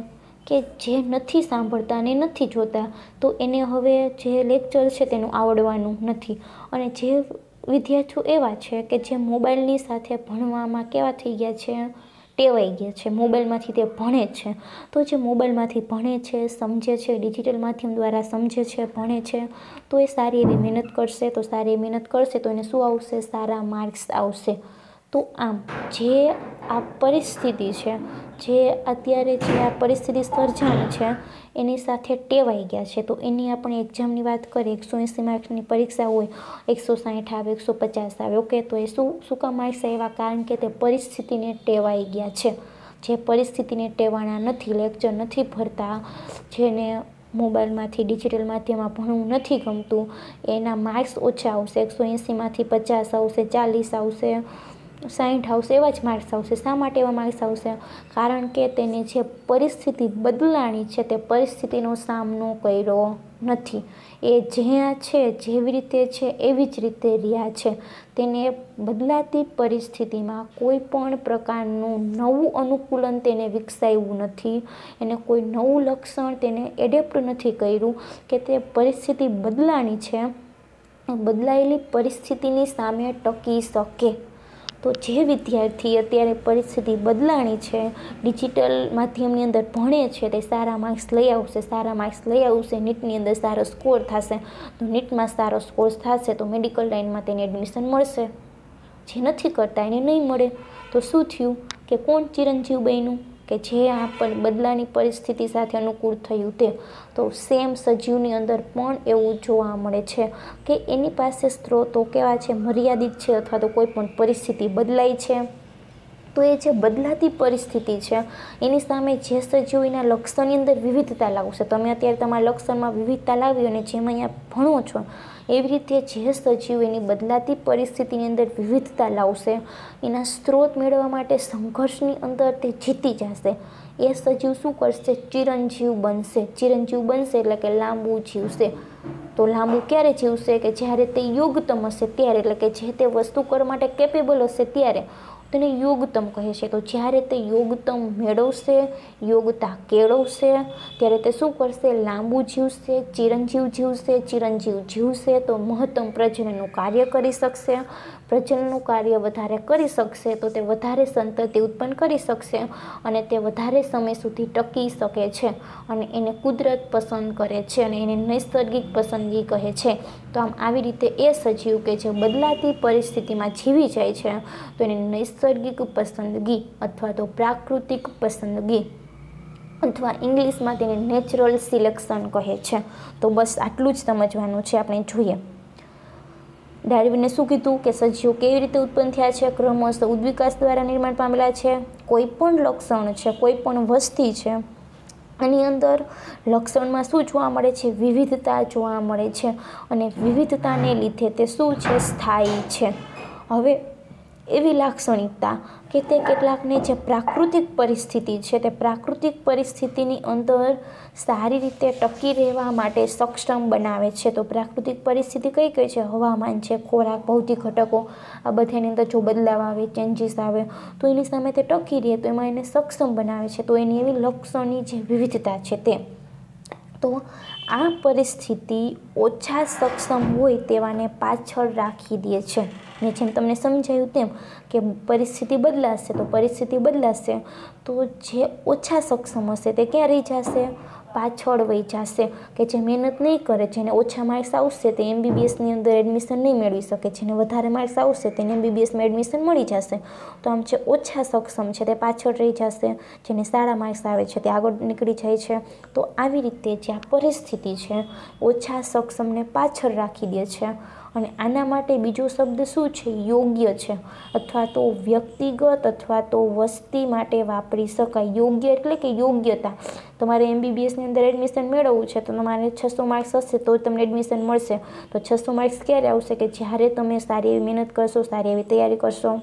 કે જે નથી સાંભળતા અને નથી જોતા તો એને હવે જે લેક્ચર છે તેનું આવડવાનું નથી. અને જે વિદ્યાર્થીઓ એવા છે કે જે મોબાઈલની સાથે ભણવામાં કેવા થઈ ગયા છે? ટેવાઈ ગયા છે, મોબાઈલમાંથી તે ભણે છે. તો જે મોબાઈલમાંથી ભણે છે, સમજે છે, ડિજિટલ માધ્યમ દ્વારા સમજે છે, ભણે છે, તો એ સારી એવી મહેનત કરશે. તો સારી એવી મહેનત કરશે તો એને શું આવશે? સારા માર્ક્સ આવશે. તો આમ જે આ પરિસ્થિતિ છે, જે અત્યારે જે આ પરિસ્થિતિ સર્જાણી છે એની સાથે ટેવાઈ ગયા છે. તો એની આપણે એક્ઝામની વાત કરીએ, 180 માર્ક્સની પરીક્ષા હોય, 160 આવે, 150 આવે, ઓકે. તો એ શું કામ માર્ક્સ આવ્યા? કારણ કે તે પરિસ્થિતિને ટેવાઈ ગયા છે. જે પરિસ્થિતિને ટેવાણા નથી, લેક્ચર નથી ભરતા, જેને મોબાઈલમાંથી ડિજિટલ માધ્યમમાં ભણવું નથી ગમતું, એના માર્ક્સ ઓછા આવશે. 180માંથી 50 આવશે, 40 આવશે, 60 આવશે, એવા જ માર્ક્સ આવશે. શા માટે એવા માર્ક્સ આવશે? કારણ કે તેને જે પરિસ્થિતિ બદલાણી છે તે પરિસ્થિતિનો સામનો કર્યો નથી. એ જ્યાં છે, જેવી રીતે છે એવી જ રીતે રહ્યા છે. તેને બદલાતી પરિસ્થિતિમાં કોઈ પણ પ્રકારનું નવું અનુકૂલન તેને વિકસાવ્યું નથી. એને કોઈ નવું લક્ષણ તેને એડેપ્ટ નથી કર્યું કે તે પરિસ્થિતિ બદલાણી છે, બદલાયેલી પરિસ્થિતિની સામે ટકી શકે. તો જે વિદ્યાર્થી અત્યારે પરિસ્થિતિ બદલાણી છે, ડિજિટલ માધ્યમની અંદર ભણે છે, તે સારા માર્ક્સ લઈ આવશે, નીટની અંદર સારો સ્કોર થશે. તો નીટમાં સારો સ્કોર થશે તો મેડિકલ લાઇનમાં તેને એડમિશન મળશે. જે નથી કરતા એને નહીં મળે. તો શું થયું કે કોણ ચિરંજીવ બન્યું? કે જે આ બદલાની પરિસ્થિતિ સાથે અનુકૂળ થયું તે. તો સેમ સજીવની અંદર પણ એવું જોવા મળે છે કે એની પાસે સ્ત્રોતો કેવા છે? મર્યાદિત છે, અથવા તો કોઈ પણ પરિસ્થિતિ બદલાય છે તો એ જે બદલાતી પરિસ્થિતિ છે એની સામે જે સજીવોના લક્ષણની અંદર વિવિધતા લાવશે. તમે અત્યારે તમારા લક્ષણમાં વિવિધતા લાવી અને જેમ અહીંયા ભણો છો એવી રીતે જે સજીવ એની બદલાતી પરિસ્થિતિની અંદર વિવિધતા લાવશે, એના સ્ત્રોત મેળવવા માટે સંઘર્ષની અંદર તે જીતી જશે. એ સજીવ શું કરશે? ચિરંજીવ બનશે. ચિરંજીવ બનશે એટલે કે લાંબુ જીવશે. તો લાંબુ ક્યારે જીવશે? કે જ્યારે તે યોગતમ હશે ત્યારે, એટલે કે જે તે વસ્તુ કરવા માટે કેપેબલ હશે ત્યારે તેને યોગતમ કહે છે. તો જ્યારે તે યોગતમ મેળવશે, યોગતા કેળવશે ત્યારે તે શું કરશે? લાંબુ જીવશે, ચિરંજીવ જીવશે. ચિરંજીવ જીવશે તો મહત્તમ પ્રજનનનું કાર્ય કરી શકશે. પ્રજનનનું કાર્ય વધારે કરી શકશે તો તે વધારે સંતતિ ઉત્પન્ન કરી શકશે અને તે વધારે સમય સુધી ટકી શકે છે. અને એને કુદરત પસંદ કરે છે અને એને નૈસર્ગિક પસંદગી કહે છે. તો આમ આવી રીતે એ સજીવ કે જે બદલાતી પરિસ્થિતિમાં જીવી જાય છે તો એને નૈસર્ગિક પસંદગી અથવા તો પ્રાકૃતિક પસંદગી અથવા ઇંગ્લિશમાં તેને નેચરલ સિલેક્શન કહે છે. તો બસ આટલું જ સમજવાનું છે. આપણે જોઈએ ડાર્વિને શું કીધું કે સજીવો કેવી રીતે ઉત્પન્ન થયા છે? ક્રમશઃ ઉદ્વિકાસ દ્વારા નિર્માણ પામેલા છે. કોઈ પણ લક્ષણ છે, કોઈ પણ વસ્તી છે એની અંદર લક્ષણમાં શું જોવા મળે છે? વિવિધતા જોવા મળે છે અને વિવિધતાને લીધે તે શું છે? સ્થાયી છે. હવે એવી લાક્ષણિકતા કે તે કેટલાકને જે પ્રાકૃતિક પરિસ્થિતિ છે તે પ્રાકૃતિક પરિસ્થિતિની અંદર સારી રીતે ટકી રહેવા માટે સક્ષમ બનાવે છે. તો પ્રાકૃતિક પરિસ્થિતિ કઈ કઈ છે? હવામાન છે, ખોરાક, ભૌતિક ઘટકો, આ બધાની અંદર જો બદલાવ આવે, ચેન્જીસ આવે તો એની સામે તે ટકી રહે તો એમાં એને સક્ષમ બનાવે છે. તો એની એવી લક્ષણની જે વિવિધતા છે તે. તો આ પરિસ્થિતિ ઓછા સક્ષમ હોય તેવાને પાછળ રાખી દે છે. ને જેમ તમને સમજાયું તેમ કે પરિસ્થિતિ બદલાશે તો પરિસ્થિતિ બદલાશે તો જે ઓછા સક્ષમ હશે તે ક્યાં રહી જશે? પાછળ વહી જશે. કે જે મહેનત નહીં કરે, જેને ઓછા માર્ક્સ આવશે તે MBBSની અંદર એડમિશન નહીં મેળવી શકે. જેને વધારે માર્ક્સ આવશે તેને MBBSમાં એડમિશન મળી જશે. તો આમ જે ઓછા સક્ષમ છે તે પાછળ રહી જશે, જેને સારા માર્ક્સ આવે છે તે આગળ નીકળી જાય છે. તો આવી રીતે જે આ પરિસ્થિતિ છે ઓછા સક્ષમને પાછળ રાખી દે છે. અને આના માટે બીજો શબ્દ શું છે? યોગ્ય છે અથવા તો વ્યક્તિગત અથવા તો વસ્તી માટે વાપરી શકાય. યોગ્ય એટલે કે યોગ્યતા. તમારે MBBSની અંદર એડમિશન મેળવવું છે તો તમારે 600 માર્ક્સ હશે તો તમને એડમિશન મળશે. તો 600 માર્ક્સ ક્યારે આવશે? કે જ્યારે તમે સારી એવી મહેનત કરશો, સારી એવી તૈયારી કરશો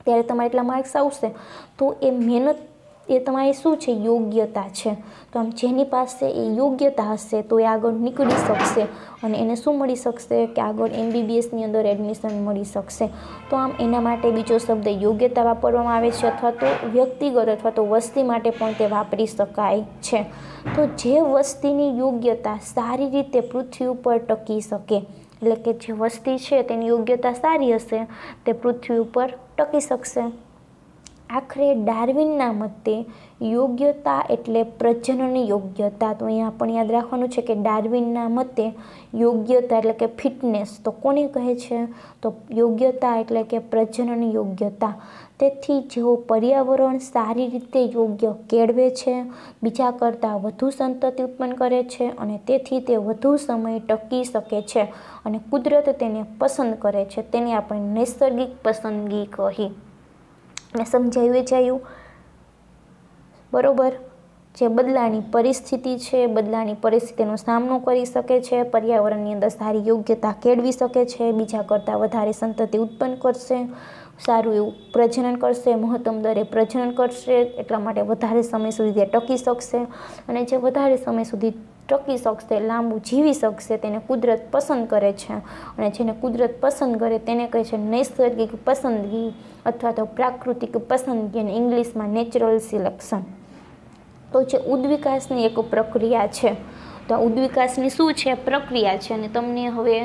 ત્યારે તમારે એટલા માર્ક્સ આવશે. તો એ મહેનત એ તમારી શું છે? યોગ્યતા છે. તો આમ જેની પાસે એ યોગ્યતા હશે તો એ આગળ નીકળી શકશે અને એને શું મળી શકશે? કે આગળ MBBSની અંદર એડમિશન મળી શકશે. તો આમ એના માટે બીજો શબ્દ યોગ્યતા વાપરવામાં આવે છે અથવા તો વ્યક્તિગત અથવા તો વસ્તી માટે પણ તે વાપરી શકાય છે. તો જે વસ્તીની યોગ્યતા સારી રીતે પૃથ્વી ઉપર ટકી શકે, એટલે કે જે વસ્તી છે તેની યોગ્યતા સારી હશે તે પૃથ્વી ઉપર ટકી શકશે. આખરે ડાર્વિનના મતે યોગ્યતા એટલે પ્રજનનની યોગ્યતા. તો અહીંયા પણ યાદ રાખવાનું છે કે ડાર્વિનના મતે યોગ્યતા એટલે કે ફિટનેસ તો કોને કહે છે? તો યોગ્યતા એટલે કે પ્રજનનની યોગ્યતા. તેથી જેઓ પર્યાવરણ સારી રીતે યોગ્ય કેળવે છે, બીજા કરતાં વધુ સંતતિ ઉત્પન્ન કરે છે અને તેથી તે વધુ સમય ટકી શકે છે અને કુદરત તેને પસંદ કરે છે તેને આપણે નૈસર્ગિક પસંદગી કહી. ને સમજાયું જાયું બરોબર? જે બદલાની પરિસ્થિતિ છે, બદલાની પરિસ્થિતિનો સામનો કરી શકે છે, પર્યાવરણની અંદર સારી યોગ્યતા કેળવી શકે છે, બીજા કરતાં વધારે સંતતિ ઉત્પન્ન કરશે, સારું એવું પ્રજનન કરશે, મહત્તમ દરે પ્રજનન કરશે, એટલા માટે વધારે સમય સુધી તે ટકી શકશે અને જે વધારે સમય સુધી ટકી શકશે, લાંબુ જીવી શકશે તેને કુદરત પસંદ કરે છે અને જેને કુદરત પસંદ કરે તેને કહે છે નૈસર્ગિક પસંદગી અથવા તો પ્રાકૃતિક પસંદગી અને ઇંગ્લિશમાં નેચરલ સિલેક્શન. તો જે ઉદ્વિકાસની એક પ્રક્રિયા છે તો આ ઉદ્વિકાસની શું છે? પ્રક્રિયા છે. અને તમને હવે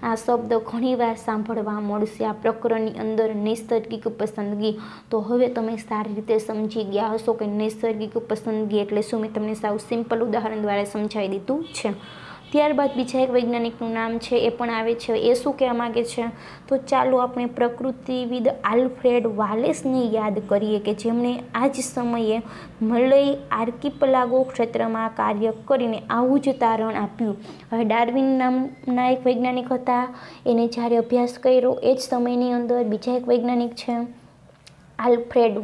આ શબ્દ ઘણીવાર સાંભળવા મળશે આ પ્રકરણની અંદર નૈસર્ગિક પસંદગી. તો હવે તમે સારી રીતે સમજી ગયા હશો કે નૈસર્ગિક પસંદગી એટલે શું. મેં તમને સાવ સિમ્પલ ઉદાહરણ દ્વારા સમજાવી દીધું છે. ત્યારબાદ બીજા એક વૈજ્ઞાનિકનું નામ છે એ પણ આવે છે. એ શું કહેવા માગે છે? તો ચાલો આપણે પ્રકૃતિવિદ આલ્ફ્રેડ વાલેસને યાદ કરીએ કે જેમણે આ જ સમયે મલય આર્કિપેલાગો ક્ષેત્રમાં કાર્ય કરીને આવું જ તારણ આપ્યું. હવે ડાર્વિન નામના એક વૈજ્ઞાનિક હતા, એને જ્યારે અભ્યાસ કર્યો એ જ સમયની અંદર બીજા એક વૈજ્ઞાનિક છે આલ્ફ્રેડ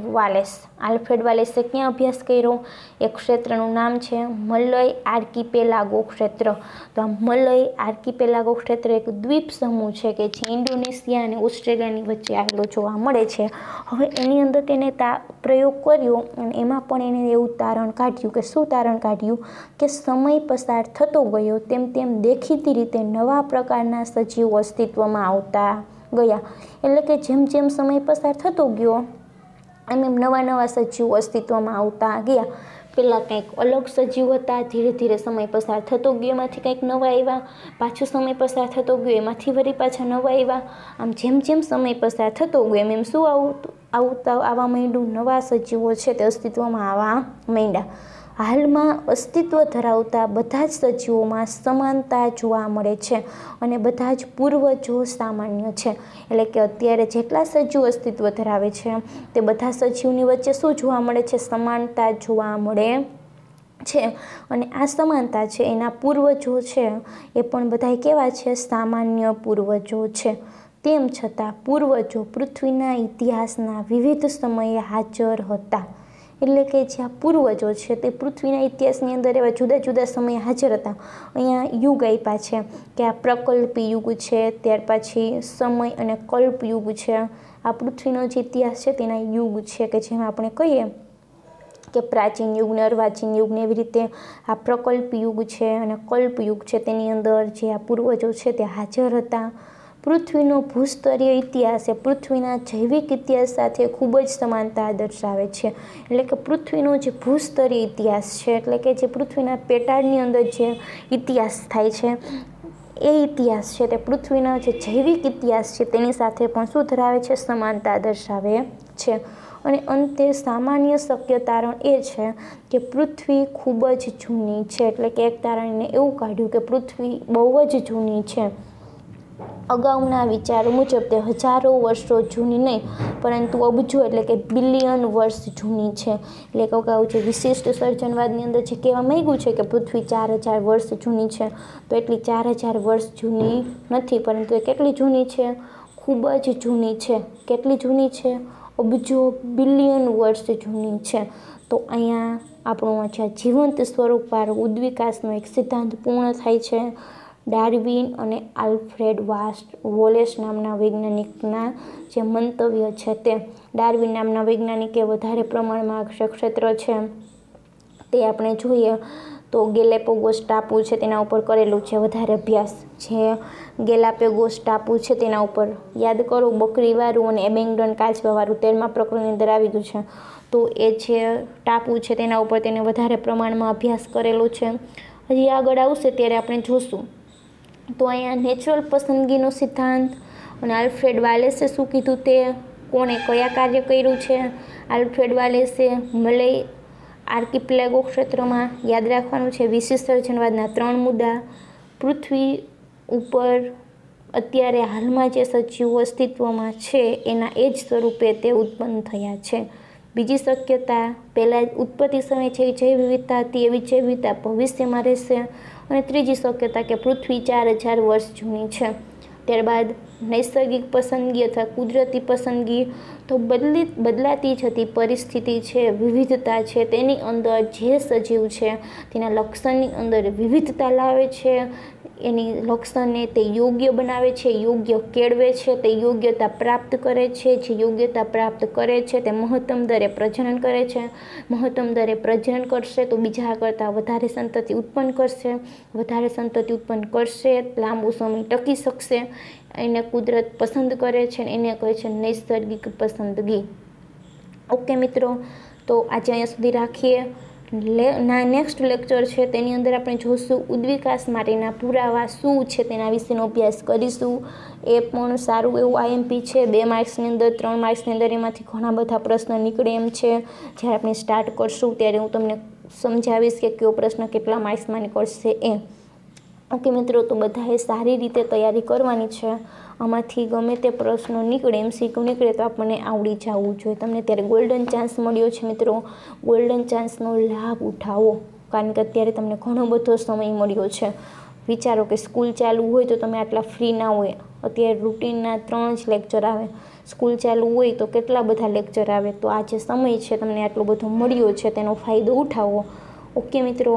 વાલેસે ક્યાં અભ્યાસ કર્યો? એક ક્ષેત્રનું નામ છે મલય આર્કિપેલાગો ક્ષેત્ર. તો આ મલય આર્કિપેલાગો ક્ષેત્ર એક દ્વીપ સમૂહ છે કે જે ઇન્ડોનેશિયા અને ઓસ્ટ્રેલિયાની વચ્ચે આવેલો જોવા મળે છે. હવે એની અંદર તેને પ્રયોગ કર્યો અને એમાં પણ એને એવું તારણ કાઢ્યું કે શું તારણ કાઢ્યું કે સમય પસાર થતો ગયો તેમ તેમ દેખીતી રીતે નવા પ્રકારના સજીવો અસ્તિત્વમાં આવતા ગયા. એટલે કે જેમ જેમ સમય પસાર થતો ગયો એમ એમ નવા સજીવો અસ્તિત્વમાં આવતા ગયા. પહેલાં કંઈક અલગ સજીવ હતા, ધીરે ધીરે સમય પસાર થતો ગયો એમાંથી કંઈક નવા આવ્યા, પાછો સમય પસાર થતો ગયો એમાંથી વળી પાછા નવા આવ્યા. આમ જેમ જેમ સમય પસાર થતો ગયો એમ શું આવવા માંડ્યું? નવા સજીવો છે તે અસ્તિત્વમાં આવવા માંડ્યા. હાલમાં અસ્તિત્વ ધરાવતા બધા જ સજીવોમાં સમાનતા જોવા મળે છે અને બધા જ પૂર્વજો સામાન્ય છે. એટલે કે અત્યારે જેટલા સજીવો અસ્તિત્વ ધરાવે છે તે બધા સજીવની વચ્ચે શું જોવા મળે છે? સમાનતા જોવા મળે છે. અને આ સમાનતા છે એના પૂર્વજો છે એ પણ બધા કેવા છે? સામાન્ય પૂર્વજો છે. તેમ છતાં પૂર્વજો પૃથ્વીના ઇતિહાસના વિવિધ સમયે હાજર હતા. એટલે કે જ્યાં પૂર્વજો છે તે પૃથ્વીના ઇતિહાસની અંદર એવા જુદા જુદા સમયે હાજર હતા. અહીંયા યુગ આપ્યા છે કે આ પ્રકલ્પ યુગ છે, ત્યાર પછી સમય અને કલ્પ યુગ છે. આ પૃથ્વીનો જે ઇતિહાસ છે તેના યુગ છે કે જેમાં આપણે કહીએ કે પ્રાચીન યુગ ને અર્વાચીન યુગ ને એવી રીતે આ પ્રકલ્પ યુગ છે અને કલ્પ યુગ છે તેની અંદર જે આ પૂર્વજો છે તે હાજર હતા. પૃથ્વીનો ભૂસ્તરીય ઇતિહાસ એ પૃથ્વીના જૈવિક ઇતિહાસ સાથે ખૂબ જ સમાનતા દર્શાવે છે. એટલે કે પૃથ્વીનો જે ભૂસ્તરીય ઇતિહાસ છે એટલે કે જે પૃથ્વીના પેટાળની અંદર જે ઇતિહાસ થાય છે એ ઇતિહાસ છે તે પૃથ્વીના જે જૈવિક ઇતિહાસ છે તેની સાથે પણ શું ધરાવે છે? સમાનતા દર્શાવે છે. અને અંતે સામાન્ય શક્ય તારણ એ છે કે પૃથ્વી ખૂબ જ જૂની છે. એટલે કે એક તારણને એવું કાઢ્યું કે પૃથ્વી બહુ જ જૂની છે. અગાઉના વિચારો મુજબ તે હજારો વર્ષો જૂની નહીં પરંતુ અબજો એટલે કે બિલિયન વર્ષ જૂની છે. એટલે કે અગાઉ જે વિશિષ્ટ સર્જનવાદની અંદર જે કહેવા માંગ્યું છે કે પૃથ્વી 4000 વર્ષ જૂની છે તો એટલી 4000 વર્ષ જૂની નથી પરંતુ એ કેટલી જૂની છે? ખૂબ જ જૂની છે. કેટલી જૂની છે? અબજો બિલિયન વર્ષ જૂની છે. તો અહીંયા આપણું જીવંત સ્વરૂપવાળો ઉદ્વિકાસનો એક સિદ્ધાંત પૂર્ણ થાય છે. ડાર્વિન અને આલ્ફ્રેડ વોલેસ નામના વૈજ્ઞાનિકના જે મંતવ્ય છે તે ડાર્વિન નામના વૈજ્ઞાનિકે વધારે પ્રમાણમાં ક્ષેત્ર છે તે આપણે જોઈએ તો ગેલાપગોસ ટાપુ છે તેના ઉપર કરેલું છે વધારે અભ્યાસ. જે ગેલાપગોસ ટાપુ છે તેના ઉપર યાદ કરો બકરીવાળું અને એબેન્ગડન કાચબાવાળું 13મા પ્રકરણની અંદર આવી ગયું છે. તો એ જે ટાપુ છે તેના ઉપર તેને વધારે પ્રમાણમાં અભ્યાસ કરેલો છે. હજી આગળ આવશે ત્યારે આપણે જોશું. તો અહીંયા નેચરલ પસંદગીનો સિદ્ધાંત અને આલ્ફ્રેડ વાલેસે શું કીધું તે કોણે કયા કાર્ય કર્યું છે? આલ્ફ્રેડ વાલેસે મલય આર્કિપેલાગો ક્ષેત્રમાં યાદ રાખવાનું છે વિશિષ્ટ સર્જનવાદના 3 મુદ્દા. પૃથ્વી ઉપર અત્યારે હાલમાં જે સજીવો અસ્તિત્વમાં છે એના એ જ સ્વરૂપે તે ઉત્પન્ન થયા છે. બીજી શક્યતા પહેલાં ઉત્પત્તિ સમયે જે જૈવ વિવિધતા હતી એવી જૈવ વિવિધતા ભવિષ્યમાં રહેશે. અને ત્રીજી શક્યતા કે પૃથ્વી 4000 વર્ષ જૂની છે. ત્યારબાદ નૈસર્ગિક પસંદગી અથવા કુદરતી પસંદગી તો બદલાતી જતી પરિસ્થિતિ છે, વિવિધતા છે, તેની અંદર જે સજીવ છે તેના લક્ષણની અંદર વિવિધતા લાવે છે, એની લક્ષણને તે યોગ્ય બનાવે છે, યોગ્ય કેળવે છે, તે યોગ્યતા પ્રાપ્ત કરે છે. જે યોગ્યતા પ્રાપ્ત કરે છે તે મહત્તમ દરે પ્રજનન કરે છે. મહત્તમ દરે પ્રજનન કરશે તો બીજા કરતાં વધારે સંતતિ ઉત્પન્ન કરશે. વધારે સંતતિ ઉત્પન્ન કરશે લાંબુ સમય ટકી શકશે. એને કુદરત પસંદ કરે છે અને એને કહે છે નૈસર્ગિક પસંદગી. ઓકે મિત્રો, તો આજે અહીંયા સુધી રાખીએ. નેક્સ્ટ લેક્ચર છે તેની અંદર આપણે જોશું ઉદ્વિકાસ માટેના પુરાવા શું છે તેના વિશેનો અભ્યાસ કરીશું. એ પણ સારું એવું આઈએમપી છે. 2 માર્ક્સની અંદર 3 માર્ક્સની અંદર એમાંથી ઘણા બધા પ્રશ્ન નીકળે એમ છે. જ્યારે આપણે સ્ટાર્ટ કરશું ત્યારે હું તમને સમજાવીશ કે કયો પ્રશ્ન કેટલા માર્ક્સમાં નીકળશે એ. ઓકે મિત્રો, તો બધાએ સારી રીતે તૈયારી કરવાની છે. આમાંથી ગમે તે પ્રશ્નો નીકળે MCQ નીકળે તો આપણને આવડી જવું જોઈએ. તમને ત્યારે ગોલ્ડન ચાન્સ મળ્યો છે મિત્રો. ગોલ્ડન ચાન્સનો લાભ ઉઠાવો કારણ કે અત્યારે તમને ઘણો બધો સમય મળ્યો છે. વિચારો કે સ્કૂલ ચાલુ હોય તો તમે આટલા ફ્રી ના હોય. અત્યારે રૂટીનના 3 જ લેક્ચર આવે, સ્કૂલ ચાલુ હોય તો કેટલા બધા લેક્ચર આવે. તો આ જે સમય છે તમને આટલો બધો મળ્યો છે તેનો ફાયદો ઉઠાવો. ઓકે મિત્રો,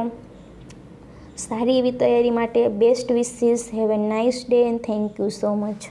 સારી એવી તૈયારી માટે best wishes. Have a nice day and thank you so much.